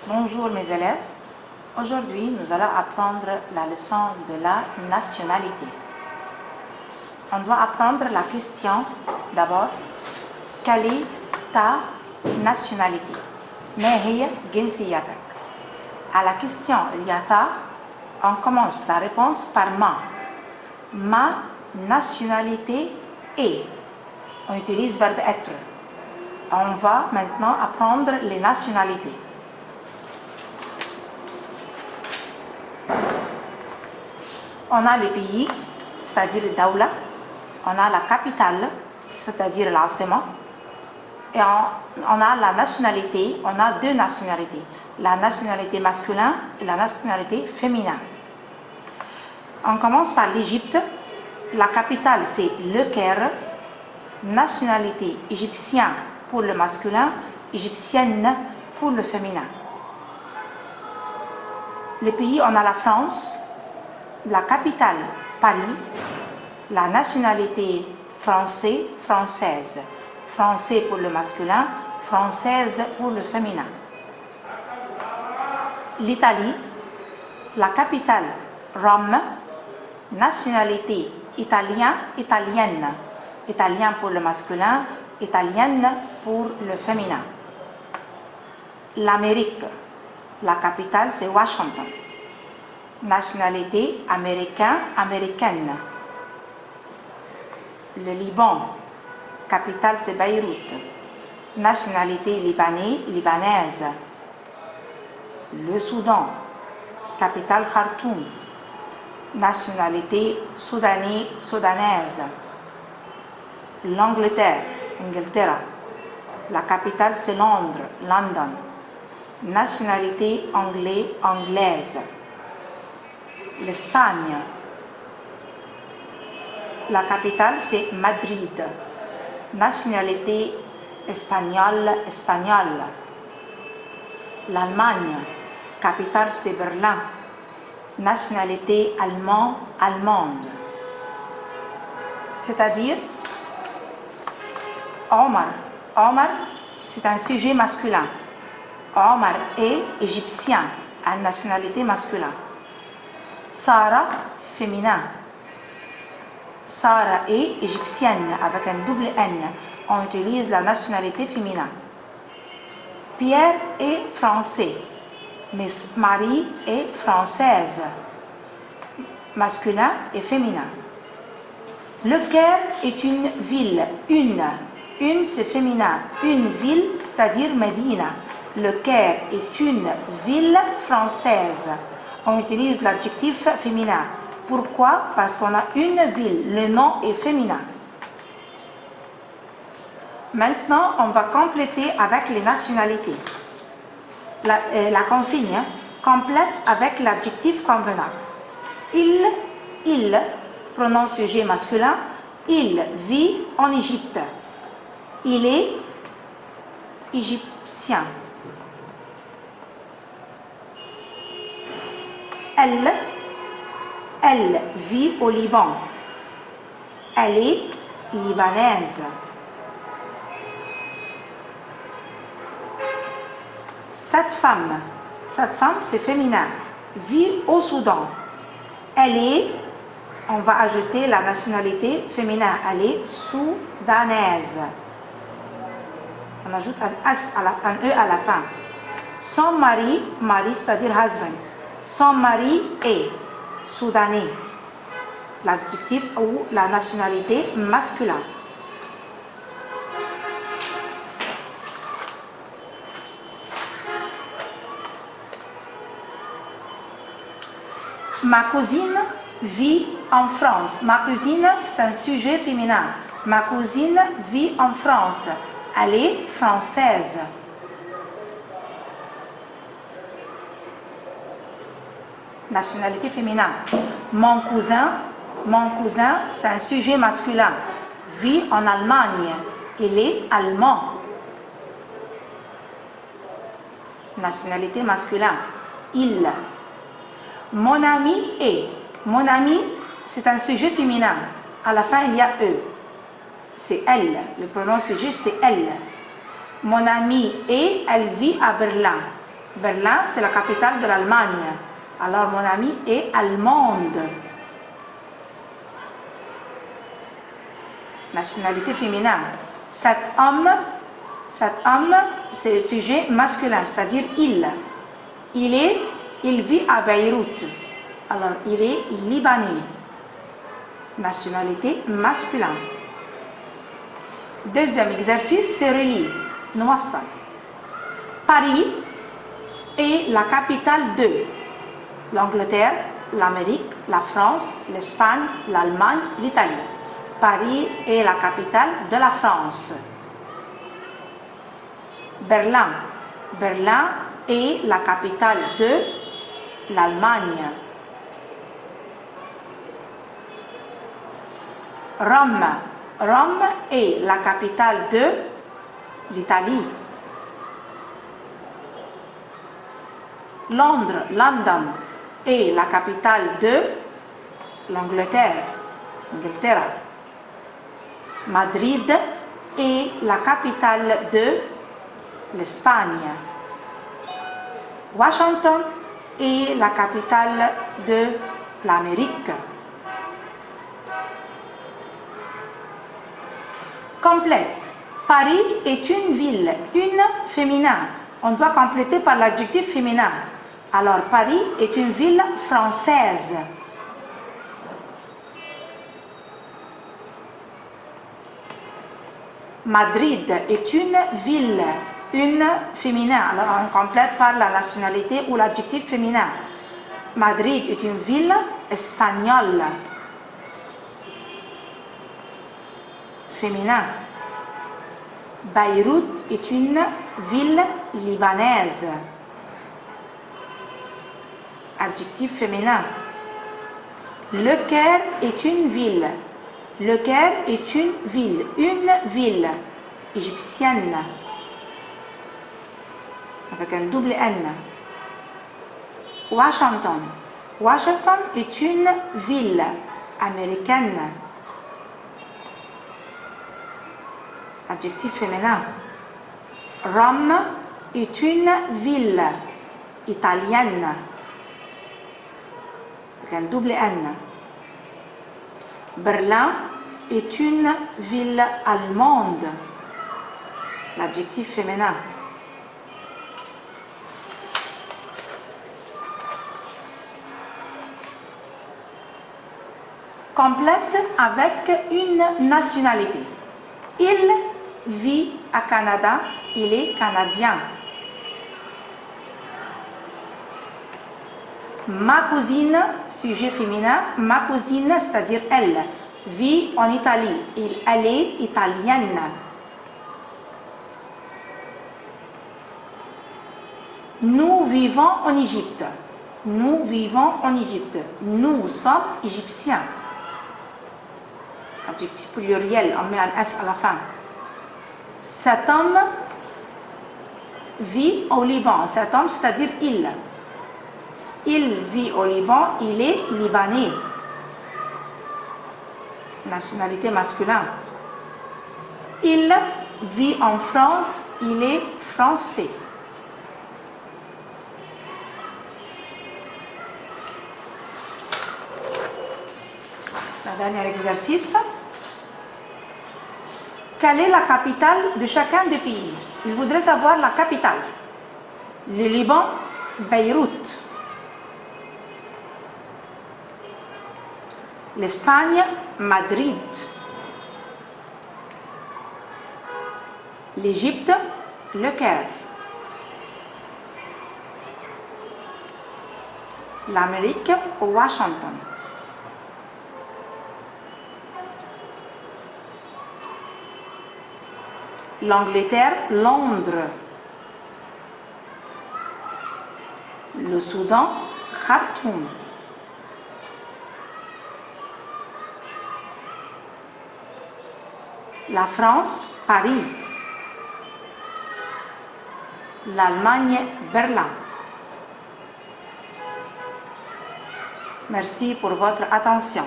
Bonjour mes élèves. Aujourd'hui, nous allons apprendre la leçon de la nationalité. On doit apprendre la question d'abord. Quelle est ta nationalité? ما هي جنسيتك? À la question il y a ta, on commence la réponse par ma. Ma nationalité est. On utilise le verbe être. On va maintenant apprendre les nationalités. On a les pays, c'est-à-dire Daoula. On a la capitale, c'est-à-dire l'Asema. Et on a la nationalité, on a deux nationalités. La nationalité masculine et la nationalité féminin. On commence par l'Égypte. La capitale, c'est Le Caire. Nationalité égyptienne pour le masculin, égyptienne pour le féminin. Le pays, on a la France. La capitale, Paris. La nationalité français, française. Français pour le masculin, française pour le féminin. L'Italie. La capitale, Rome. Nationalité italien, italienne. Italien pour le masculin, italienne pour le féminin. L'Amérique. La capitale, c'est Washington. Nationalité américain, américaine. Le Liban, capitale c'est Beyrouth. Nationalité libanais, libanaise. Le Soudan, capitale Khartoum. Nationalité soudanais, soudanaise. L'Angleterre, Inglaterra. La capitale c'est Londres, London. Nationalité anglais, anglaise. L'Espagne. La capitale c'est Madrid. Nationalité espagnole, espagnole. L'Allemagne. Capitale c'est Berlin. Nationalité allemand, allemande. C'est-à-dire Omar. Omar, c'est un sujet masculin. Omar est égyptien, à nationalité masculine. Sarah, féminin. Sarah est égyptienne avec un double N. On utilise la nationalité féminin. Pierre est français. Miss Marie est française. Masculin et féminin. Le Caire est une ville. Une c'est féminin. Une ville, c'est-à-dire Médina. Le Caire est une ville française. On utilise l'adjectif féminin. Pourquoi? Parce qu'on a une ville. Le nom est féminin. Maintenant, on va compléter avec les nationalités. La consigne complète avec l'adjectif convenable. Il, pronom sujet masculin, il vit en Égypte. Il est égyptien. Elle vit au Liban. Elle est libanaise. Cette femme c'est féminin, vit au Soudan. Elle est, on va ajouter la nationalité féminin, elle est soudanaise. On ajoute un E à la fin. Son mari c'est-à-dire husband. Son mari est soudanais. L'adjectif ou la nationalité masculin. Ma cousine vit en France. Ma cousine, c'est un sujet féminin. Ma cousine vit en France. Elle est française. Nationalité féminin. Mon cousin, c'est un sujet masculin. Vit en Allemagne. Il est allemand. Nationalité masculin. Il. Mon ami est. Mon ami, c'est un sujet féminin. À la fin, il y a E. C'est elle. Le pronom sujet, c'est elle. Mon amie est, elle vit à Berlin. Berlin, c'est la capitale de l'Allemagne. Alors, mon amie est allemande. Nationalité féminine. Cet homme, c'est sujet masculin, c'est-à-dire il. Il vit à Beyrouth. Alors, il est libanais. Nationalité masculin. Deuxième exercice, c'est relié. Noissa. Paris est la capitale de l'Angleterre, l'Amérique, la France, l'Espagne, l'Allemagne, l'Italie. Paris est la capitale de la France. Berlin. Berlin est la capitale de l'Allemagne. Rome. Rome est la capitale de l'Italie. Londres, London, est la capitale de l'Angleterre. Madrid est la capitale de l'Espagne. Washington est la capitale de l'Amérique. Complète. Paris est une ville, une féminin. On doit compléter par l'adjectif féminin. Alors, Paris est une ville française. Madrid est une ville, une féminin. Alors, on complète par la nationalité ou l'adjectif féminin. Madrid est une ville espagnole. Féminin. Beyrouth est une ville libanaise. Adjectif féminin. Le Caire est une ville. Le Caire est une ville égyptienne. Avec un double N. Washington. Washington est une ville américaine. Adjectif féminin. Rome est une ville italienne. Avec un double N. Berlin est une ville allemande. L'adjectif féminin. Complète avec une nationalité. Il vit à Canada, il est canadien. Ma cousine, sujet féminin, ma cousine, c'est-à-dire elle, vit en Italie, elle est italienne. Nous vivons en Égypte. Nous vivons en Égypte. Nous sommes égyptiens. Adjectif pluriel, on met un S à la fin. Cet homme vit au Liban. Cet homme, c'est-à-dire il. Il vit au Liban, il est libanais. Nationalité masculine. Il vit en France, il est français. Le dernier exercice. Quelle est la capitale de chacun des pays? Il voudrait savoir la capitale. Le Liban, Beyrouth. L'Espagne, Madrid. L'Égypte, Le Caire. L'Amérique, Washington. L'Angleterre, Londres. Le Soudan, Khartoum. La France, Paris. L'Allemagne, Berlin. Merci pour votre attention.